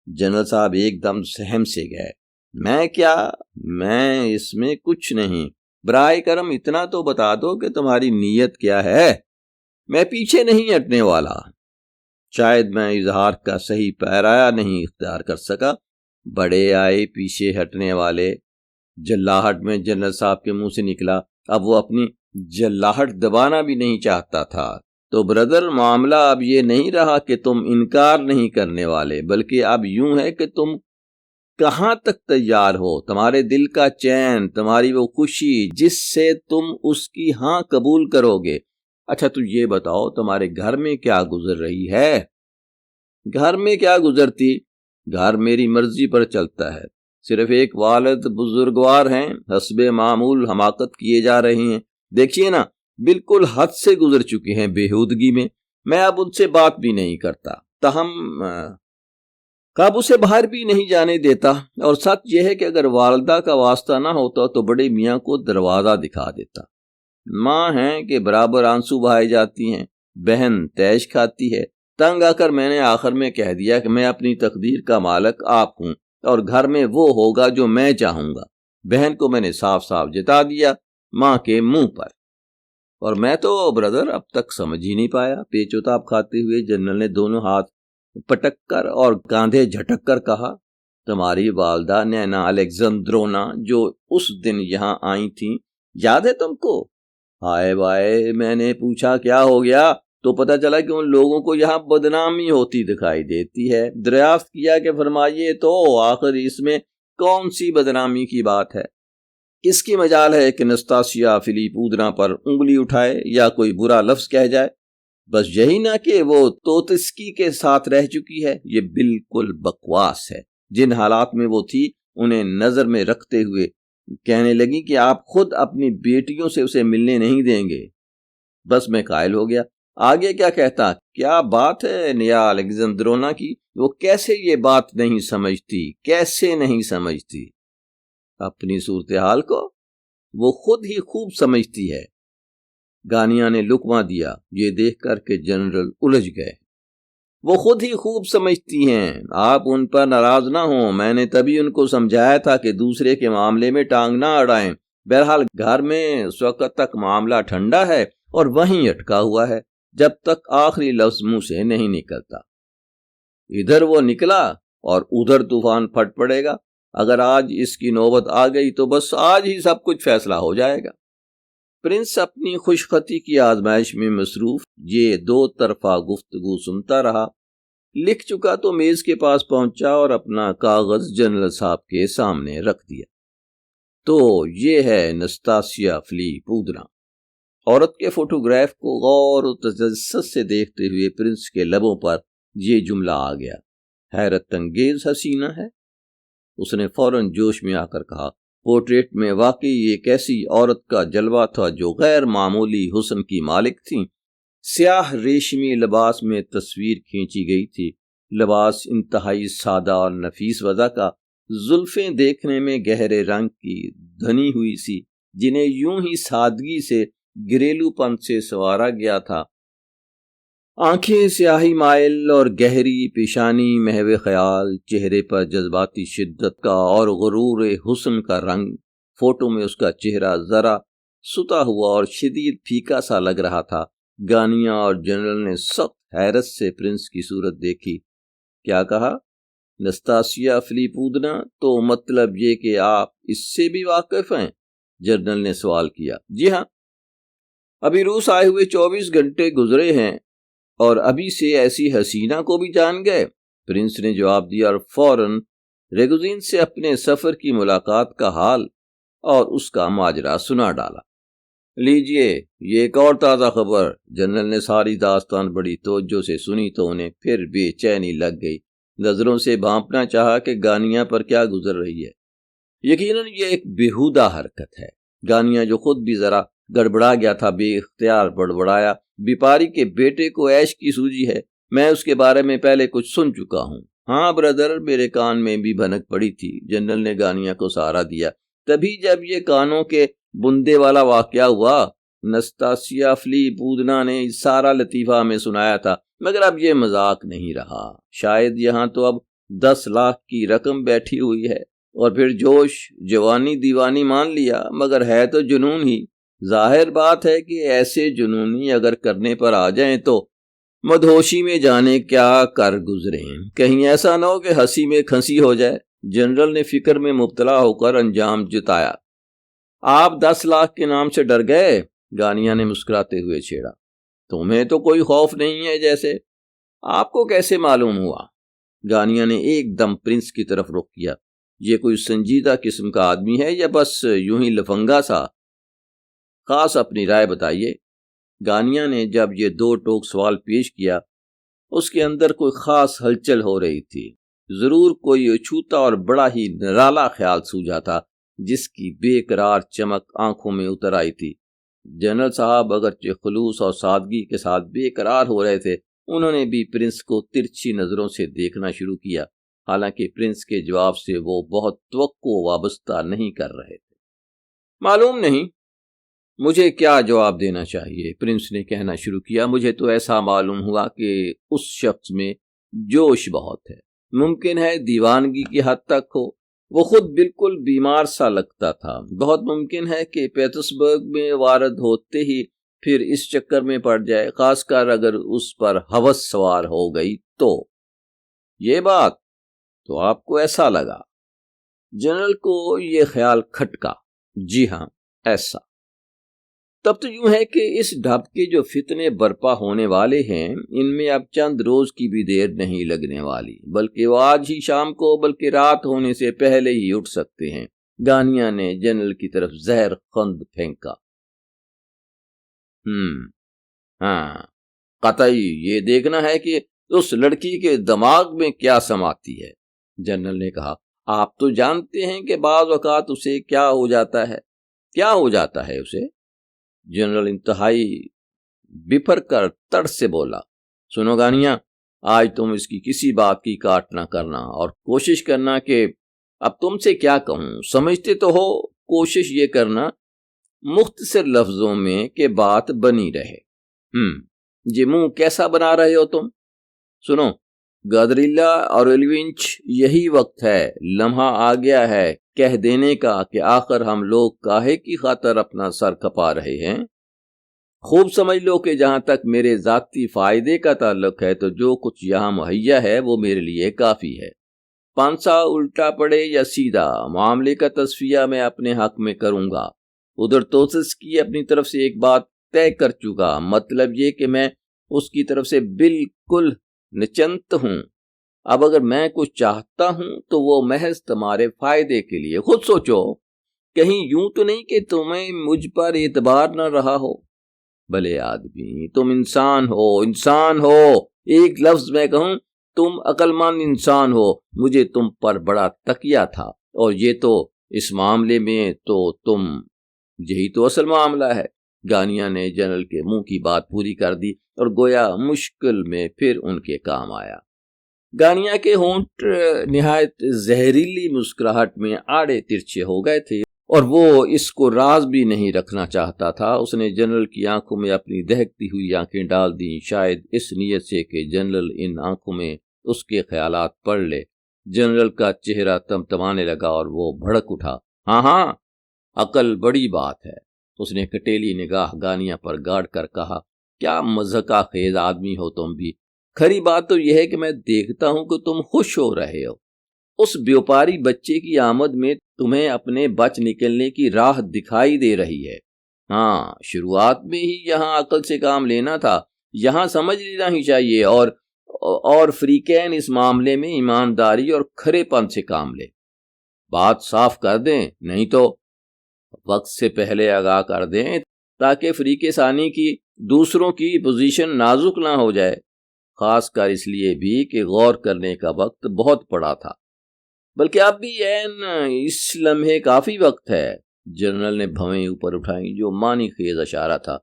جنرل صاحب ایک دم سہم سے گئے۔ میں کیا؟ میں اس میں کچھ نہیں، برائے کرم اتنا تو بتا دو کہ تمہاری نیت کیا ہے، میں پیچھے نہیں ہٹنے والا۔ شاید میں اظہار کا صحیح پیرایا نہیں اختیار کر سکا۔ بڑے آئے پیچھے ہٹنے والے، جلاہٹ میں جنرل صاحب کے منہ سے نکلا۔ اب وہ اپنی جلاہٹ دبانا بھی نہیں چاہتا تھا۔ تو برادر، معاملہ اب یہ نہیں رہا کہ تم انکار نہیں کرنے والے، بلکہ اب یوں ہے کہ تم کہاں تک تیار ہو، تمہارے دل کا چین، تمہاری وہ خوشی جس سے تم اس کی ہاں قبول کرو گے۔ اچھا تو یہ بتاؤ، تمہارے گھر میں کیا گزر رہی ہے؟ گھر میں کیا گزرتی؟ گھر میری مرضی پر چلتا ہے، صرف ایک والد بزرگوار ہیں، حسب معمول حماقت کیے جا رہے ہیں، دیکھیے نا بالکل حد سے گزر چکے ہیں بےہودگی میں اب ان سے بات بھی نہیں کرتا، تاہم قابو سے باہر بھی نہیں جانے دیتا، اور سچ یہ ہے کہ اگر والدہ کا واسطہ نہ ہوتا تو بڑے میاں کو دروازہ دکھا دیتا۔ ماں ہیں کہ برابر آنسو بہائے جاتی ہیں، بہن تیش کھاتی ہے۔ تنگ آ کر میں نے آخر میں کہہ دیا کہ میں اپنی تقدیر کا مالک آپ ہوں، اور گھر میں وہ ہوگا جو میں چاہوں گا۔ بہن کو میں نے صاف صاف جتا دیا ماں کے منہ پر۔ اور میں تو برادر اب تک سمجھ ہی نہیں پایا، پیچوتاب کھاتے ہوئے جنرل نے دونوں ہاتھ پٹک کر اور کاندھے جھٹک کر کہا، تمہاری والدہ نینا الیگزندرونا جو اس دن یہاں آئی تھیں، یاد ہے تم کو؟ ہائے بائے، میں نے پوچھا کیا ہو گیا تو پتہ چلا کہ ان لوگوں کو یہاں بدنامی ہوتی دکھائی دیتی ہے۔ دریافت کیا کہ فرمائیے تو آخر اس میں کون سی بدنامی کی بات ہے؟ کس کی مجال ہے کہ نستاسیا فلیپودنا پر انگلی اٹھائے یا کوئی برا لفظ کہہ جائے؟ بس یہی نہ کہ وہ توتسکی کے ساتھ رہ چکی ہے، یہ بالکل بکواس ہے۔ جن حالات میں وہ تھی انہیں نظر میں رکھتے ہوئے کہنے لگی کہ آپ خود اپنی بیٹیوں سے اسے ملنے نہیں دیں گے۔ بس میں قائل ہو گیا، آگے کیا کہتا؟ کیا بات ہے نیا الیگزندرونا کی، وہ کیسے یہ بات نہیں سمجھتی، کیسے نہیں سمجھتی اپنی صورتحال کو؟ وہ خود ہی خوب سمجھتی ہے۔ گانیہ نے لقمہ دیا، یہ دیکھ کر کہ جنرل الجھ گئے۔ وہ خود ہی خوب سمجھتی ہیں، آپ ان پر ناراض نہ ہوں، میں نے تبھی ان کو سمجھایا تھا کہ دوسرے کے معاملے میں ٹانگ نہ اڑائیں، بہرحال گھر میں اس وقت تک معاملہ ٹھنڈا ہے اور وہیں اٹکا ہوا ہے جب تک آخری لفظ منہ سے نہیں نکلتا۔ ادھر وہ نکلا اور ادھر طوفان پھٹ پڑے گا۔ اگر آج اس کی نوبت آ گئی تو بس آج ہی سب کچھ فیصلہ ہو جائے گا۔ پرنس اپنی خوش خطی کی آزمائش میں مصروف یہ دو طرفہ گفتگو سنتا رہا۔ لکھ چکا تو میز کے پاس پہنچا اور اپنا کاغذ جنرل صاحب کے سامنے رکھ دیا۔ تو یہ ہے نستاسیا فلیپودنا۔ عورت کے فوٹوگراف کو غور و تجسس سے دیکھتے ہوئے پرنس کے لبوں پر یہ جملہ آ گیا، حیرت انگیز حسینہ ہے۔ اس نے فوراً جوش میں آ کر کہا، پورٹریٹ میں واقعی ایک ایسی عورت کا جلوہ تھا جو غیر معمولی حسن کی مالک تھیں۔ سیاہ ریشمی لباس میں تصویر کھینچی گئی تھی۔ لباس انتہائی سادہ اور نفیس وضع کا، زلفیں دیکھنے میں گہرے رنگ کی دھنی ہوئی سی، جنہیں یوں ہی سادگی سے گھریلو پن سے سنوارا گیا تھا۔ آنکھیں سیاہی مائل اور گہری، پیشانی محو خیال، چہرے پر جذباتی شدت کا اور غرور حسن کا رنگ۔ فوٹو میں اس کا چہرہ ذرا ستا ہوا اور شدید پھیکا سا لگ رہا تھا۔ گانیا اور جنرل نے سخت حیرت سے پرنس کی صورت دیکھی۔ کیا کہا؟ نستاسیا فلیپودنا؟ تو مطلب یہ کہ آپ اس سے بھی واقف ہیں؟ جنرل نے سوال کیا۔ جی ہاں، ابھی روس آئے ہوئے 24 گھنٹے گزرے ہیں اور ابھی سے ایسی حسینہ کو بھی جان گئے؟ پرنس نے جواب دیا اور فوراً ریگوزین سے اپنے سفر کی ملاقات کا حال اور اس کا ماجرا سنا ڈالا۔ لیجئے یہ ایک اور تازہ خبر۔ جنرل نے ساری داستان بڑی توجہ سے سنی تو انہیں پھر بے چینی لگ گئی۔ نظروں سے بھانپنا چاہا کہ گانیا پر کیا گزر رہی ہے۔ یقیناً یہ ایک بیہودہ حرکت ہے۔ گانیا جو خود بھی ذرا گڑبڑا گیا تھا بے اختیار بڑبڑایا، بیپاری کے بیٹے کو عیش کی سوجی ہے، میں اس کے بارے میں پہلے کچھ سن چکا ہوں۔ ہاں برادر، میرے کان میں بھی بھنک پڑی تھی۔ جنرل نے گانیا کو سہارا دیا۔ تبھی جب یہ کانوں کے بندے والا واقعہ ہوا، نستاسیا فلیپودنا نے سارا لطیفہ ہمیں سنایا تھا، مگر اب یہ مذاق نہیں رہا۔ شاید یہاں تو اب 10 لاکھ کی رقم بیٹھی ہوئی ہے، اور پھر جوش جوانی دیوانی مان لیا، مگر ہے تو جنون ہی۔ ظاہر بات ہے کہ ایسے جنونی اگر کرنے پر آ جائیں تو مدہوشی میں جانے کیا کر گزریں، کہیں ایسا نہ ہو کہ ہنسی میں کھنسی ہو جائے۔ جنرل نے فکر میں مبتلا ہو کر انجام جتایا۔ آپ 10 لاکھ کے نام سے ڈر گئے؟ گانیا نے مسکراتے ہوئے چھیڑا۔ تمہیں تو کوئی خوف نہیں ہے جیسے؟ آپ کو کیسے معلوم ہوا؟ گانیا نے ایک دم پرنس کی طرف رخ کیا۔ یہ کوئی سنجیدہ قسم کا آدمی ہے یا بس یوں ہی لفنگا سا؟ خاص اپنی رائے بتائیے۔ گانیا نے جب یہ دو ٹوک سوال پیش کیا، اس کے اندر کوئی خاص ہلچل ہو رہی تھی۔ ضرور کوئی اچھوتا اور بڑا ہی نرالا خیال سوجا تھا جس کی بے قرار چمک آنکھوں میں اتر آئی تھی۔ جنرل صاحب اگرچہ خلوص اور سادگی کے ساتھ بے قرار ہو رہے تھے، انہوں نے بھی پرنس کو ترچھی نظروں سے دیکھنا شروع کیا، حالانکہ پرنس کے جواب سے وہ بہت توقع وابستہ نہیں کر رہے تھے۔ معلوم نہیں مجھے کیا جواب دینا چاہیے، پرنس نے کہنا شروع کیا۔ مجھے تو ایسا معلوم ہوا کہ اس شخص میں جوش بہت ہے، ممکن ہے دیوانگی کی حد تک ہو۔ وہ خود بالکل بیمار سا لگتا تھا۔ بہت ممکن ہے کہ پیٹرسبرگ میں وارد ہوتے ہی پھر اس چکر میں پڑ جائے، خاص کر اگر اس پر ہوس سوار ہو گئی تو۔ یہ بات تو آپ کو ایسا لگا؟ جنرل کو یہ خیال کھٹکا۔ جی ہاں، ایسا۔ تب تو یوں ہے کہ اس ڈھب کے جو فتنے برپا ہونے والے ہیں، ان میں اب چند روز کی بھی دیر نہیں لگنے والی، بلکہ وہ آج ہی شام کو بلکہ رات ہونے سے پہلے ہی اٹھ سکتے ہیں۔ گانیا نے جنرل کی طرف زہر خند پھینکا۔ ہاں، قطعی یہ دیکھنا ہے کہ اس لڑکی کے دماغ میں کیا سماتی ہے، جنرل نے کہا۔ آپ تو جانتے ہیں کہ بعض اوقات اسے کیا ہو جاتا ہے۔ کیا ہو جاتا ہے اسے؟ جنرل انتہائی بفر کر تڑ سے بولا۔ سنو گانیا، آج تم اس کی کسی بات کی کاٹ نہ کرنا اور کوشش کرنا کہ، اب تم سے کیا کہوں، سمجھتے تو ہو، کوشش یہ کرنا مختصر لفظوں میں کہ بات بنی رہے۔ یہ منہ کیسا بنا رہے ہو تم؟ سنو گادریلا اور ایلوینچ، یہی وقت ہے، لمحہ آ گیا ہے کہہ دینے کا کہ آخر ہم لوگ کاہے کی خاطر اپنا سر کھپا رہے ہیں؟ خوب سمجھ لو کہ جہاں تک میرے ذاتی فائدے کا تعلق ہے تو جو کچھ یہاں مہیا ہے وہ میرے لیے کافی ہے۔ پانسا الٹا پڑے یا سیدھا، معاملے کا تصفیہ میں اپنے حق میں کروں گا۔ ادھر توسس کی اپنی طرف سے ایک بات طے کر چکا، مطلب یہ کہ میں اس کی طرف سے بالکل نچنت ہوں۔ اب اگر میں کچھ چاہتا ہوں تو وہ محض تمہارے فائدے کے لیے۔ خود سوچو، کہیں یوں تو نہیں کہ تمہیں مجھ پر اعتبار نہ رہا ہو؟ بھلے آدمی، تم انسان ہو۔ ایک لفظ میں کہوں، تم عقل مند انسان ہو۔ مجھے تم پر بڑا تکیہ تھا، اور یہ تو اس معاملے میں تو تم، یہی تو اصل معاملہ ہے۔ گانیا نے جنرل کے منہ کی بات پوری کر دی اور گویا مشکل میں پھر ان کے کام آیا۔ گانیا کے ہونٹ نہایت زہریلی مسکراہٹ میں آڑے ترچھے ہو گئے تھے، اور وہ اس کو راز بھی نہیں رکھنا چاہتا تھا۔ اس نے جنرل کی آنکھوں میں اپنی دہکتی ہوئی آنکھیں ڈال دیں، شاید اس نیت سے کہ جنرل ان آنکھوں میں اس کے خیالات پڑھ لے۔ جنرل کا چہرہ تمتمانے لگا اور وہ بھڑک اٹھا۔ ہاں، عقل بڑی بات ہے۔ اس نے کٹیلی نگاہ گانیا پر گاڑ کر کہا، کیا مضحکہ خیز آدمی ہو تم بھی۔ کھری بات تو یہ ہے کہ میں دیکھتا ہوں کہ تم خوش ہو رہے ہو۔ اس بیوپاری بچے کی آمد میں تمہیں اپنے بچ نکلنے کی راہ دکھائی دے رہی ہے۔ ہاں، شروعات میں ہی یہاں عقل سے کام لینا تھا، یہاں سمجھ لینا ہی چاہیے، اور فریقین اس معاملے میں ایمانداری اور کھرے پن سے کام لے۔ بات صاف کر دیں، نہیں تو وقت سے پہلے آگاہ کر دیں، تاکہ فریق ثانی کی دوسروں کی پوزیشن نازک نہ ہو جائے، خاص کر اس لیے بھی کہ غور کرنے کا وقت بہت پڑا تھا۔ بلکہ اب بھی اس لمحے کافی وقت ہے۔ جنرل نے بھویں اوپر اٹھائیں، جو معنی خیز اشارہ تھا۔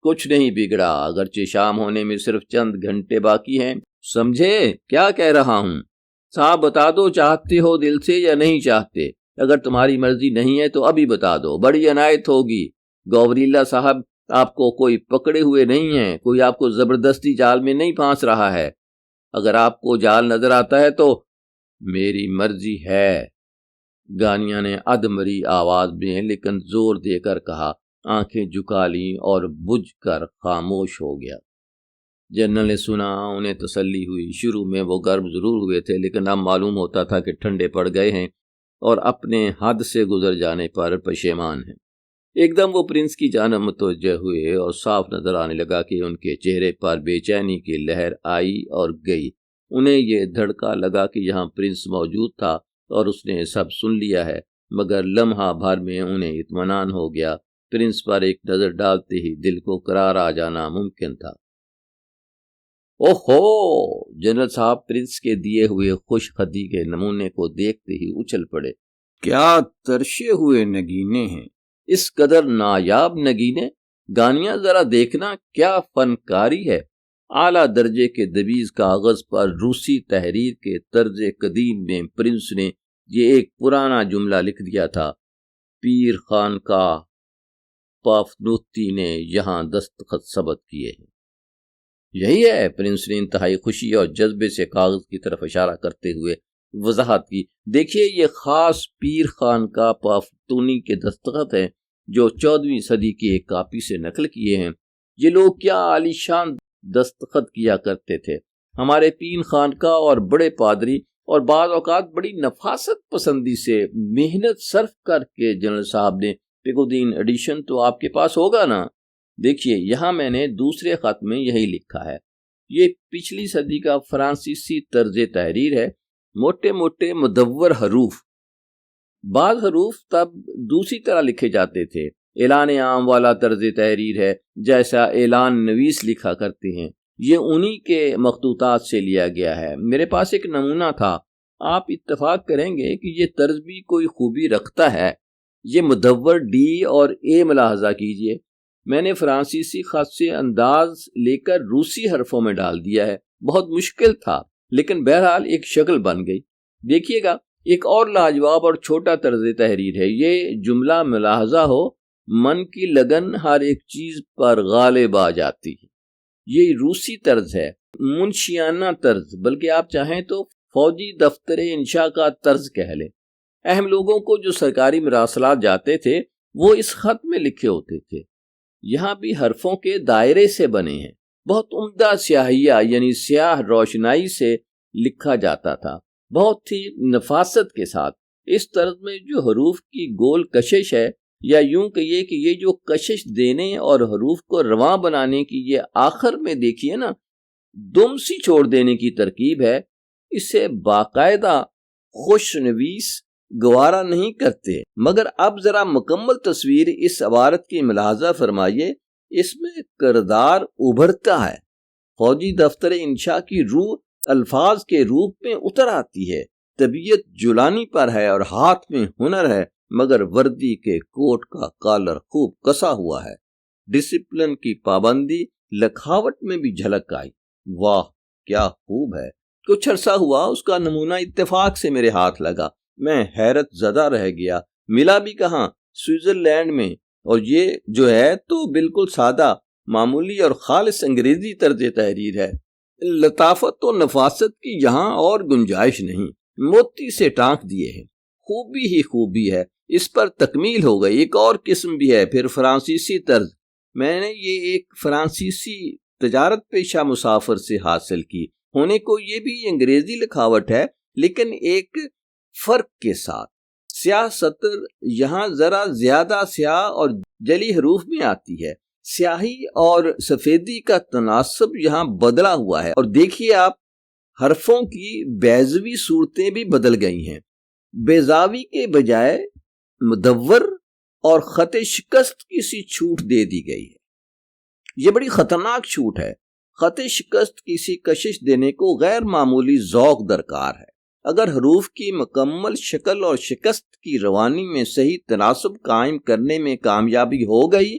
کچھ نہیں بگڑا، اگرچہ شام ہونے میں صرف چند گھنٹے باقی ہیں۔ سمجھے کیا کہہ رہا ہوں؟ صاحب بتا دو، چاہتے ہو دل سے یا نہیں چاہتے؟ اگر تمہاری مرضی نہیں ہے تو ابھی بتا دو، بڑی عنایت ہوگی۔ گوریلا صاحب آپ کو کوئی پکڑے ہوئے نہیں ہیں، کوئی آپ کو زبردستی جال میں نہیں پھانس رہا ہے۔ اگر آپ کو جال نظر آتا ہے تو میری مرضی ہے، گانیا نے ادمری آواز میں لیکن زور دے کر کہا، آنکھیں جھکا لیں اور بجھ کر خاموش ہو گیا۔ جنرل نے سنا، انہیں تسلی ہوئی۔ شروع میں وہ گرم ضرور ہوئے تھے، لیکن اب معلوم ہوتا تھا کہ ٹھنڈے پڑ گئے ہیں اور اپنے حد سے گزر جانے پر پشیمان ہیں۔ ایک دم وہ پرنس کی جانب متوجہ ہوئے اور صاف نظر آنے لگا کہ ان کے چہرے پر بے چینی کی لہر آئی اور گئی۔ انہیں یہ دھڑکا لگا کہ یہاں پرنس موجود تھا اور اس نے سب سن لیا ہے، مگر لمحہ بھر میں انہیں اطمینان ہو گیا۔ پرنس پر ایک نظر ڈالتے ہی دل کو قرار آ جانا ممکن تھا۔ اوہو! جنرل صاحب پرنس کے دیے ہوئے خوش خطی کے نمونے کو دیکھتے ہی اچھل پڑے۔ کیا ترشے ہوئے نگینے ہیں، اس قدر نایاب نگینے! گانیا ذرا دیکھنا، کیا فنکاری ہے! اعلیٰ درجے کے دبیز کاغذ پر روسی تحریر کے طرز قدیم میں پرنس نے یہ ایک پرانا جملہ لکھ دیا تھا، پیر خان کا پافنوتی نے یہاں دستخط ثبت کیے ہیں۔ یہی ہے، پرنس نے انتہائی خوشی اور جذبے سے کاغذ کی طرف اشارہ کرتے ہوئے وضاحت کی، دیکھیے یہ خاص پیر خان کا پافتونی کے دستخط ہیں جو 14ویں صدی کی ایک کاپی سے نقل کیے ہیں۔ یہ لوگ کیا عالیشان دستخط کیا کرتے تھے! ہمارے پیر خان کا اور بڑے پادری، اور بعض اوقات بڑی نفاست پسندی سے محنت صرف کر کے جنرل صاحب نے پیگودین ایڈیشن تو آپ کے پاس ہوگا نا؟ دیکھیے یہاں میں نے دوسرے خط میں یہی لکھا ہے۔ یہ پچھلی صدی کا فرانسیسی طرز تحریر ہے، موٹے موٹے مدور حروف۔ بعض حروف تب دوسری طرح لکھے جاتے تھے۔ اعلان عام والا طرز تحریر ہے، جیسا اعلان نویس لکھا کرتے ہیں، یہ انہی کے مخطوطات سے لیا گیا ہے۔ میرے پاس ایک نمونہ تھا، آپ اتفاق کریں گے کہ یہ طرز بھی کوئی خوبی رکھتا ہے۔ یہ مدور ڈی اور اے ملاحظہ کیجئے، میں نے فرانسیسی خط سے انداز لے کر روسی حرفوں میں ڈال دیا ہے۔ بہت مشکل تھا، لیکن بہرحال ایک شکل بن گئی۔ دیکھیے گا، ایک اور لاجواب اور چھوٹا طرز تحریر ہے۔ یہ جملہ ملاحظہ ہو، من کی لگن ہر ایک چیز پر غالب آ جاتی ہے۔ یہ روسی طرز ہے، منشیانہ طرز، بلکہ آپ چاہیں تو فوجی دفتر انشاء کا طرز کہہ لیں۔ اہم لوگوں کو جو سرکاری مراسلات جاتے تھے وہ اس خط میں لکھے ہوتے تھے۔ یہاں بھی حرفوں کے دائرے سے بنے ہیں، بہت عمدہ سیاہیہ یعنی سیاہ روشنائی سے لکھا جاتا تھا، بہت ہی نفاست کے ساتھ۔ اس طرز میں جو حروف کی گول کشش ہے، یا یوں کہیے کہ یہ جو کشش دینے اور حروف کو رواں بنانے کی یہ آخر میں دیکھیے نا دم سی چھوڑ دینے کی ترکیب ہے، اسے باقاعدہ خوش نویس گوارا نہیں کرتے۔ مگر اب ذرا مکمل تصویر اس عبارت کی ملاحظہ فرمائیے، اس میں کردار ابھرتا ہے، فوجی دفتر انشاء کی روح الفاظ کے روپ میں اتر آتی ہے، طبیعت جولانی پر ہے اور ہاتھ میں ہنر ہے، مگر وردی کے کوٹ کا کالر خوب کسا ہوا ہے۔ ڈسپلن کی پابندی لکھاوٹ میں بھی جھلک آئی۔ واہ کیا خوب ہے! کچھ عرصہ ہوا اس کا نمونہ اتفاق سے میرے ہاتھ لگا، میں حیرت زدہ رہ گیا۔ ملا بھی کہاں؟ سوئٹزرلینڈ میں، اور یہ جو ہے تو بالکل سادہ، معمولی اور خالص انگریزی طرز تحریر ہے۔ لطافت و نفاست کی یہاں اور گنجائش نہیں، موتی سے ٹانک دیے ہیں، خوبی ہی خوبی ہے۔ اس پر تکمیل ہو گئی ایک اور قسم بھی ہے، پھر فرانسیسی طرز۔ میں نے یہ ایک فرانسیسی تجارت پیشہ مسافر سے حاصل کی، ہونے کو یہ بھی انگریزی لکھاوٹ ہے، لیکن ایک فرق کے ساتھ۔ سیاہ سطر یہاں ذرا زیادہ سیاہ اور جلی حروف میں آتی ہے، سیاہی اور سفیدی کا تناسب یہاں بدلا ہوا ہے، اور دیکھیے آپ حرفوں کی بیضوی صورتیں بھی بدل گئی ہیں، بیضاوی کے بجائے مدور اور خط شکست کی سی چھوٹ دے دی گئی ہے۔ یہ بڑی خطرناک چھوٹ ہے۔ خط شکست کسی کشش دینے کو غیر معمولی ذوق درکار ہے۔ اگر حروف کی مکمل شکل اور شکست کی روانی میں صحیح تناسب قائم کرنے میں کامیابی ہو گئی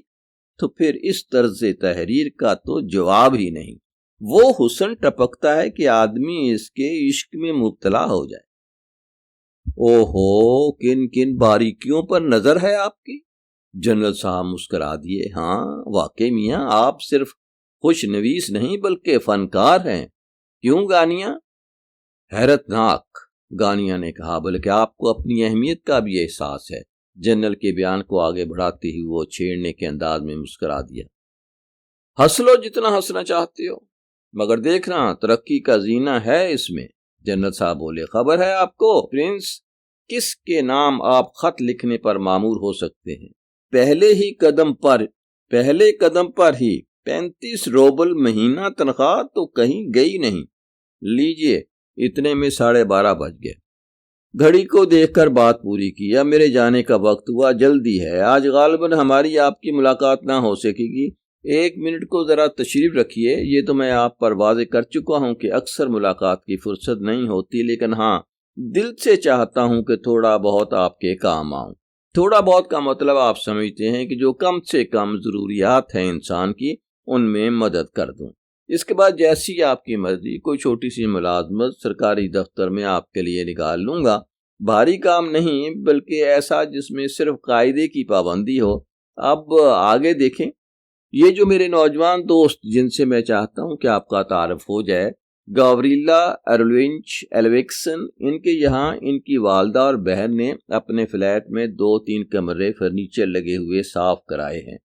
تو پھر اس طرز تحریر کا تو جواب ہی نہیں۔ وہ حسن ٹپکتا ہے کہ آدمی اس کے عشق میں مبتلا ہو جائے۔ اوہو، کن کن باریکیوں پر نظر ہے آپ کی؟ جنرل صاحب مسکرا دیے۔ ہاں واقعی میاں، آپ صرف خوش نویس نہیں بلکہ فنکار ہیں۔ کیوں گانیاں؟ حیرت ناک، گانیاں نے کہا، بلکہ آپ کو اپنی اہمیت کا بھی احساس ہے۔ جنرل کے بیان کو آگے بڑھاتے ہی وہ چھیڑنے کے انداز میں مسکرا دیا۔ ہنس لو جتنا ہنسنا چاہتے ہو، مگر دیکھنا ترقی کا زینہ ہے اس میں۔ جنرل صاحب بولے، خبر ہے آپ کو پرنس کس کے نام آپ خط لکھنے پر مامور ہو سکتے ہیں؟ پہلے قدم پر ہی 35 روبل مہینہ تنخواہ تو کہیں گئی نہیں۔ لیجئے، اتنے میں 12:30 بج گئے۔ گھڑی کو دیکھ کر بات پوری کی۔ اب میرے جانے کا وقت ہوا، جلدی ہے، آج غالباً ہماری آپ کی ملاقات نہ ہو سکے گی۔ 1 منٹ کو ذرا تشریف رکھیے۔ یہ تو میں آپ پر واضح کر چکا ہوں کہ اکثر ملاقات کی فرصت نہیں ہوتی، لیکن ہاں دل سے چاہتا ہوں کہ تھوڑا بہت آپ کے کام آؤں۔ تھوڑا بہت کا مطلب آپ سمجھتے ہیں کہ جو کم سے کم ضروریات ہیں انسان کی، ان میں مدد کر دوں۔ اس کے بعد جیسی آپ کی مرضی، کوئی چھوٹی سی ملازمت سرکاری دفتر میں آپ کے لیے نکال لوں گا۔ بھاری کام نہیں، بلکہ ایسا جس میں صرف قاعدے کی پابندی ہو۔ اب آگے دیکھیں، یہ جو میرے نوجوان دوست جن سے میں چاہتا ہوں کہ آپ کا تعارف ہو جائے، گاوریلا ارلوینچ ایلویکسن، ان کے یہاں ان کی والدہ اور بہن نے اپنے فلیٹ میں 2-3 کمرے فرنیچر لگے ہوئے صاف کرائے ہیں۔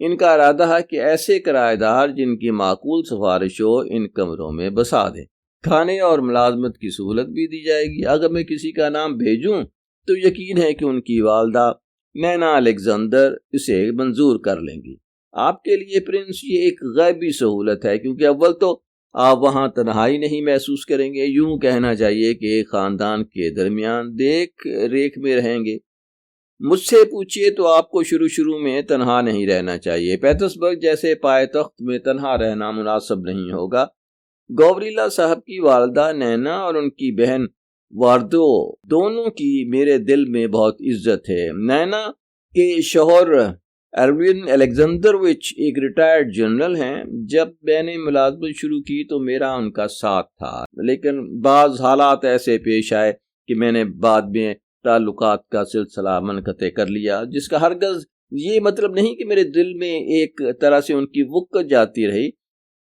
ان کا ارادہ ہے کہ ایسے کرایہ دار جن کی معقول سفارش ہو ان کمروں میں بسا دیں۔ کھانے اور ملازمت کی سہولت بھی دی جائے گی۔ اگر میں کسی کا نام بھیجوں تو یقین ہے کہ ان کی والدہ نینا الیگزینڈر اسے منظور کر لیں گی۔ آپ کے لیے پرنس یہ ایک غیبی سہولت ہے، کیونکہ اول تو آپ وہاں تنہائی نہیں محسوس کریں گے، یوں کہنا چاہیے کہ ایک خاندان کے درمیان دیکھ ریکھ میں رہیں گے۔ مجھ سے پوچھئے تو آپ کو شروع میں تنہا نہیں رہنا چاہیے۔ پیٹرسبرگ جیسے پائے تخت میں تنہا رہنا مناسب نہیں ہوگا۔ گاوریلا صاحب کی والدہ نینا اور ان کی بہن واردو دونوں کی میرے دل میں بہت عزت ہے۔ نینا کے شوہر ایرون الیگزینڈروچ ایک ریٹائرڈ جنرل ہیں۔ جب میں نے ملازمت شروع کی تو میرا ان کا ساتھ تھا، لیکن بعض حالات ایسے پیش آئے کہ میں نے بعد میں تعلقات کا سلسلہ منقطع کر لیا، جس کا ہرگز یہ مطلب نہیں کہ میرے دل میں ایک طرح سے ان کی وقت جاتی رہی۔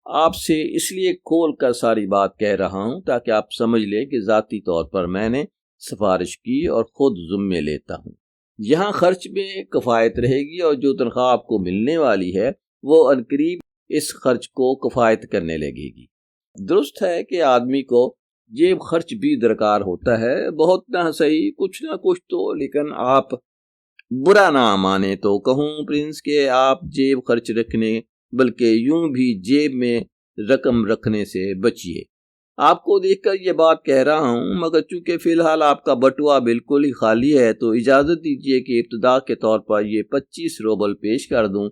آپ سے اس لیے کھول کر ساری بات کہہ رہا ہوں تاکہ آپ سمجھ لیں کہ ذاتی طور پر میں نے سفارش کی اور خود ذمے لیتا ہوں۔ یہاں خرچ میں کفایت رہے گی اور جو تنخواہ آپ کو ملنے والی ہے وہ عنقریب اس خرچ کو کفایت کرنے لگے گی۔ درست ہے کہ آدمی کو جیب خرچ بھی درکار ہوتا ہے، بہت نہ صحیح کچھ نہ کچھ تو، لیکن آپ برا نہ مانے تو کہوں پرنس کہ آپ جیب خرچ رکھنے بلکہ یوں بھی جیب میں رقم رکھنے سے بچیے۔ آپ کو دیکھ کر یہ بات کہہ رہا ہوں، مگر چونکہ فی الحال آپ کا بٹوا بالکل ہی خالی ہے تو اجازت دیجیے کہ ابتدا کے طور پر یہ 25 روبل پیش کر دوں۔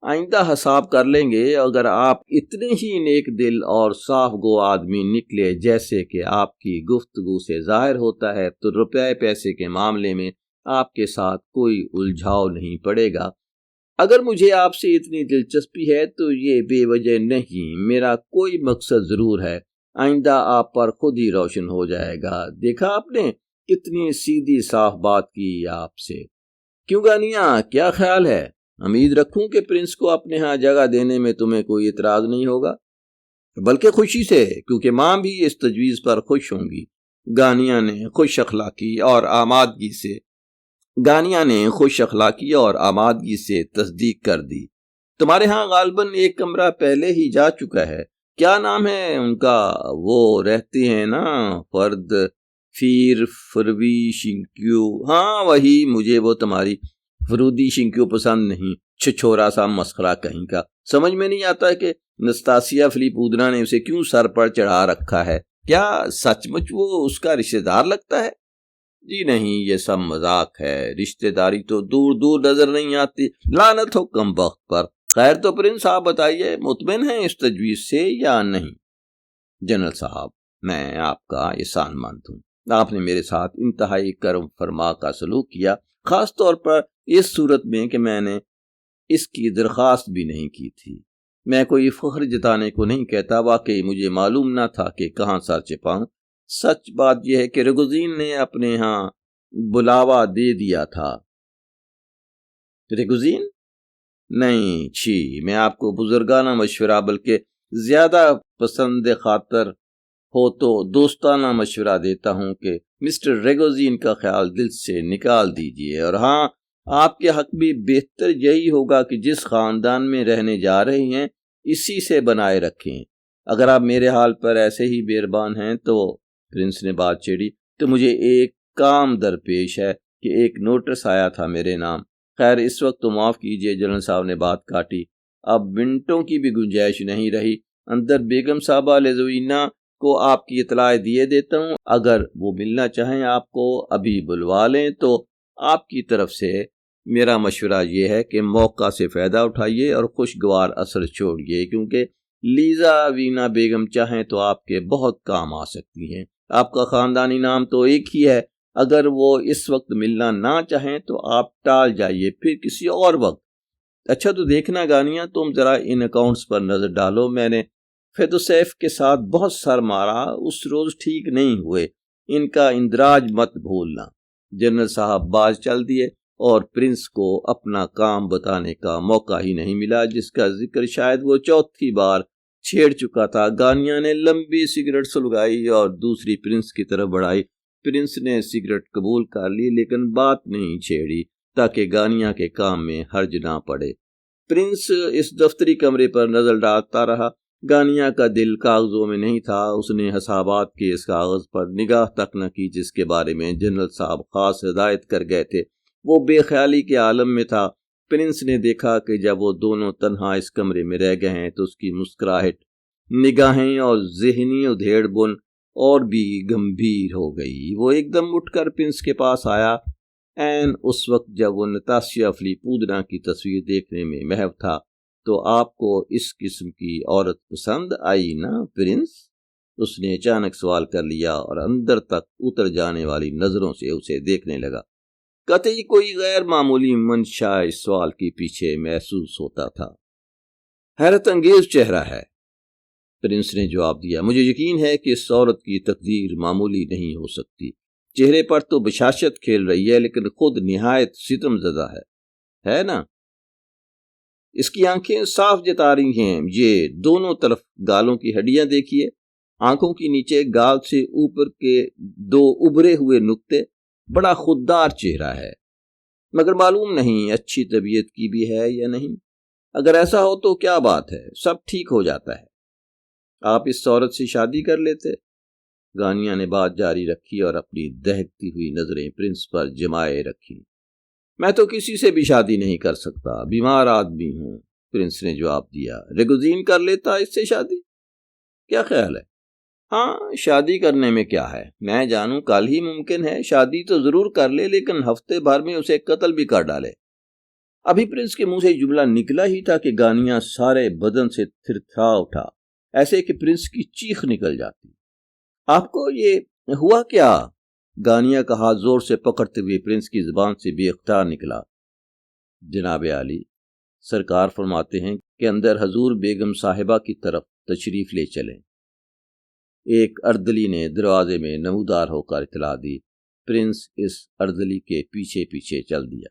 آئندہ حساب کر لیں گے۔ اگر آپ اتنے ہی نیک دل اور صاف گو آدمی نکلے جیسے کہ آپ کی گفتگو سے ظاہر ہوتا ہے تو روپے پیسے کے معاملے میں آپ کے ساتھ کوئی الجھاؤ نہیں پڑے گا۔ اگر مجھے آپ سے اتنی دلچسپی ہے تو یہ بے وجہ نہیں، میرا کوئی مقصد ضرور ہے، آئندہ آپ پر خود ہی روشن ہو جائے گا۔ دیکھا آپ نے کتنی سیدھی صاف بات کی آپ سے۔ کیوں گانیا، کیا خیال ہے؟ امید رکھوں کہ پرنس کو اپنے ہاں جگہ دینے میں تمہیں کوئی اعتراض نہیں ہوگا؟ بلکہ خوشی سے، کیونکہ ماں بھی اس تجویز پر خوش ہوں گی۔ گانیا نے خوش اخلاقی اور آمادگی سے تصدیق کر دی۔ تمہارے ہاں غالباً ایک کمرہ پہلے ہی جا چکا ہے، کیا نام ہے ان کا؟ وہ رہتے ہیں نا فرد فیر فروی شنکیو؟ ہاں وہی، مجھے وہ تمہاری فرودی شنکیو پسند نہیں، چھچورا سا مسخرہ کہیں کا۔ سمجھ میں نہیں آتا کہ نستاسیا فلیپودنا نے اسے کیوں سر پر چڑھا رکھا ہے۔ کیا سچ مچ وہ اس کا رشتہ دار لگتا ہے؟ جی نہیں، یہ سب مذاق ہے، رشتہ داری تو دور دور نظر نہیں آتی، لعنت ہو کم بخت پر۔ خیر تو پرنس آپ بتائیے، مطمئن ہیں اس تجویز سے یا نہیں؟ جنرل صاحب، میں آپ کا احسان مند ہوں، آپ نے میرے ساتھ انتہائی کرم فرما کا سلوک کیا، خاص طور پر اس صورت میں کہ میں نے اس کی درخواست بھی نہیں کی تھی۔ میں کوئی فخر جتانے کو نہیں کہتا، واقعی مجھے معلوم نہ تھا کہ کہاں سر چھپاؤں۔ سچ بات یہ ہے کہ ریگوزین نے اپنے ہاں بلاوا دے دیا تھا۔ ریگوزین؟ نہیں، چھی، میں آپ کو بزرگانہ مشورہ بلکہ زیادہ پسند خاطر ہو تو دوستانہ مشورہ دیتا ہوں کہ مسٹر ریگوزین کا خیال دل سے نکال دیجئے، اور ہاں آپ کے حق بھی بہتر یہی ہوگا کہ جس خاندان میں رہنے جا رہے ہیں اسی سے بنائے رکھیں۔ اگر آپ میرے حال پر ایسے ہی مہربان ہیں تو، پرنس نے بات چھیڑی، تو مجھے ایک کام درپیش ہے کہ ایک نوٹس آیا تھا میرے نام۔ خیر اس وقت تو معاف کیجئے، جنرل صاحب نے بات کاٹی، اب منٹوں کی بھی گنجائش نہیں رہی، اندر بیگم صاحبہ لیزوینا کو آپ کی اطلاع دیے دیتا ہوں، اگر وہ ملنا چاہیں آپ کو ابھی بلوا لیں۔ تو آپ کی طرف سے میرا مشورہ یہ ہے کہ موقع سے فائدہ اٹھائیے اور خوشگوار اثر چھوڑیے، کیونکہ لیزا وینا بیگم چاہیں تو آپ کے بہت کام آ سکتی ہیں۔ آپ کا خاندانی نام تو ایک ہی ہے، اگر وہ اس وقت ملنا نہ چاہیں تو آپ ٹال جائیے، پھر کسی اور وقت۔ اچھا تو دیکھنا گانیا، تم ذرا ان اکاؤنٹس پر نظر ڈالو، میں نے فیدوسیف کے ساتھ بہت سر مارا، اس روز ٹھیک نہیں ہوئے، ان کا اندراج مت بھولنا۔ جنرل صاحب باز چل دیے اور پرنس کو اپنا کام بتانے کا موقع ہی نہیں ملا، جس کا ذکر شاید وہ چوتھی بار چھیڑ چکا تھا۔ گانیا نے لمبی سگریٹ سلگائی اور دوسری پرنس کی طرف بڑھائی۔ پرنس نے سگریٹ قبول کر لی لیکن بات نہیں چھیڑی تاکہ گانیا کے کام میں حرج نہ پڑے۔ پرنس اس دفتری کمرے پر نظر ڈالتا رہا۔ گانیا کا دل کاغذوں میں نہیں تھا، اس نے حسابات کے اس کاغذ پر نگاہ تک نہ کی جس کے بارے میں جنرل صاحب خاص ہدایت کر گئے تھے۔ وہ بے خیالی کے عالم میں تھا۔ پرنس نے دیکھا کہ جب وہ دونوں تنہا اس کمرے میں رہ گئے ہیں تو اس کی مسکراہٹ، نگاہیں اور ذہنی ادھیڑ بن اور بھی گمبھیر ہو گئی۔ وہ ایک دم اٹھ کر پرنس کے پاس آیا، عین اس وقت جب وہ نتاسیا فلیپودنا کی تصویر دیکھنے میں محو تھا۔ تو آپ کو اس قسم کی عورت پسند آئی نا پرنس؟ اس نے اچانک سوال کر لیا اور اندر تک اتر جانے والی نظروں سے اسے دیکھنے لگا۔ قطعی کوئی غیر معمولی منشا اس سوال کے پیچھے محسوس ہوتا تھا۔ حیرت انگیز چہرہ ہے، پرنس نے جواب دیا۔ مجھے یقین ہے کہ اس عورت کی تقدیر معمولی نہیں ہو سکتی۔ چہرے پر تو بشاشت کھیل رہی ہے لیکن خود نہایت ستم زدہ ہے نا؟ اس کی آنکھیں صاف جتا رہی ہیں، یہ دونوں طرف گالوں کی ہڈیاں دیکھیے۔ آنکھوں کے نیچے گال سے اوپر کے 2 ابھرے ہوئے نقطے، بڑا خوددار چہرہ ہے، مگر معلوم نہیں اچھی طبیعت کی بھی ہے یا نہیں۔ اگر ایسا ہو تو کیا بات ہے، سب ٹھیک ہو جاتا ہے۔ آپ اس عورت سے شادی کر لیتے۔ گانیہ نے بات جاری رکھی اور اپنی دہکتی ہوئی نظریں پرنس پر جمائے رکھی۔ میں تو کسی سے بھی شادی نہیں کر سکتا، بیمار آدمی ہوں، پرنس نے جواب دیا۔ ریگوزین کر لیتا اس سے شادی؟ کیا خیال ہے؟ ہاں، شادی کرنے میں کیا ہے، میں جانوں کل ہی ممکن ہے، شادی تو ضرور کر لے لیکن ہفتے بھر میں اسے قتل بھی کر ڈالے۔ ابھی پرنس کے منہ سے جملہ نکلا ہی تھا کہ گانیہ سارے بدن سے تھرتھرا اٹھا، ایسے کہ پرنس کی چیخ نکل جاتی۔ آپ کو یہ ہوا کیا؟ گانیہ کا ہاتھ زور سے پکڑتے ہوئے پرنس کی زبان سے بے اختیار نکلا۔ جناب عالی، سرکار فرماتے ہیں کہ اندر حضور بیگم صاحبہ کی طرف تشریف لے چلیں۔ ایک اردلی نے دروازے میں نمودار ہو کر اطلاع دی۔ پرنس اس اردلی کے پیچھے پیچھے چل دیا۔